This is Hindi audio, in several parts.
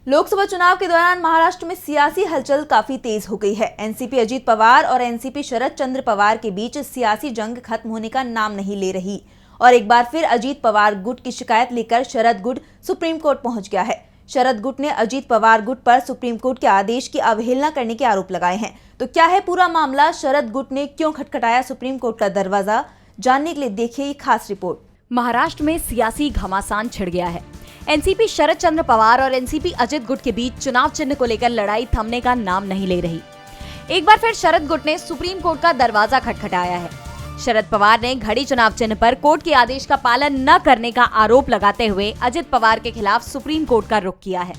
लोकसभा चुनाव के दौरान महाराष्ट्र में सियासी हलचल काफी तेज हो गई है। एनसीपी अजीत पवार और एनसीपी शरद चंद्र पवार के बीच सियासी जंग खत्म होने का नाम नहीं ले रही और एक बार फिर अजीत पवार गुट की शिकायत लेकर शरद गुट सुप्रीम कोर्ट पहुंच गया है। शरद गुट ने अजीत पवार गुट पर सुप्रीम कोर्ट के आदेश की अवहेलना करने के आरोप लगाए हैं। तो क्या है पूरा मामला, शरद गुट ने क्यों खटखटाया सुप्रीम कोर्ट का दरवाजा, जानने के लिए देखिए ये खास रिपोर्ट। महाराष्ट्र में सियासी घमासान छिड़ गया है। एनसीपी शरद चंद्र पवार और एनसीपी अजित गुट के बीच चुनाव चिन्ह को लेकर लड़ाई थमने का नाम नहीं ले रही। एक बार फिर शरद गुट ने सुप्रीम कोर्ट का दरवाजा खटखटाया है। शरद पवार ने घड़ी चुनाव चिन्ह पर कोर्ट के आदेश का पालन न करने का आरोप लगाते हुए अजित पवार के खिलाफ सुप्रीम कोर्ट का रुख किया है।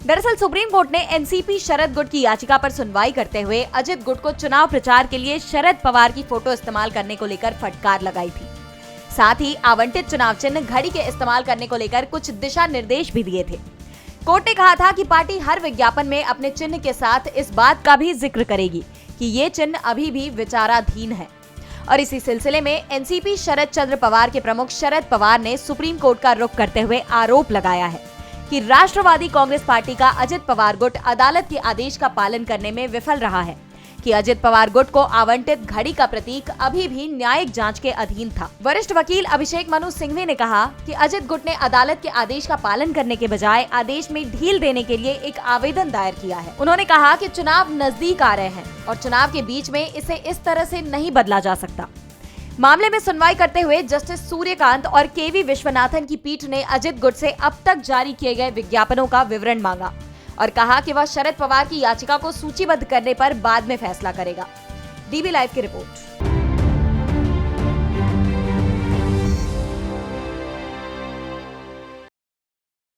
दरअसल सुप्रीम कोर्ट ने एनसीपी शरद गुट की याचिका पर सुनवाई करते हुए अजित गुट को चुनाव प्रचार के लिए शरद पवार की फोटो इस्तेमाल करने को लेकर फटकार लगाई थी। साथ ही आवंटित चुनाव चिन्ह घड़ी के इस्तेमाल करने को लेकर कुछ दिशा निर्देश भी दिए थे। कोर्ट ने कहा था कि पार्टी हर विज्ञापन में अपने चिन्ह के साथ इस बात का भी जिक्र करेगी कि ये चिन्ह अभी भी विचाराधीन है। और इसी सिलसिले में एनसीपी शरद चंद्र पवार के प्रमुख शरद पवार ने सुप्रीम कोर्ट का रुख करते हुए आरोप लगाया है कि राष्ट्रवादी कांग्रेस पार्टी का अजित पवार गुट अदालत के आदेश का पालन करने में विफल रहा है कि अजित पवार गुट को आवंटित घड़ी का प्रतीक अभी भी न्यायिक जांच के अधीन था। वरिष्ठ वकील अभिषेक मनु सिंघवी ने कहा कि अजित गुट ने अदालत के आदेश का पालन करने के बजाय आदेश में ढील देने के लिए एक आवेदन दायर किया है। उन्होंने कहा कि चुनाव नजदीक आ रहे हैं और चुनाव के बीच में इसे इस तरह से नहीं बदला जा सकता। मामले में सुनवाई करते हुए जस्टिस सूर्यकांत और केवी विश्वनाथन की पीठ ने अजित गुट से अब तक जारी किए गए विज्ञापनों का विवरण मांगा और कहा कि वह शरद पवार की याचिका को सूचीबद्ध करने पर बाद में फैसला करेगा। डीबी लाइव की रिपोर्ट।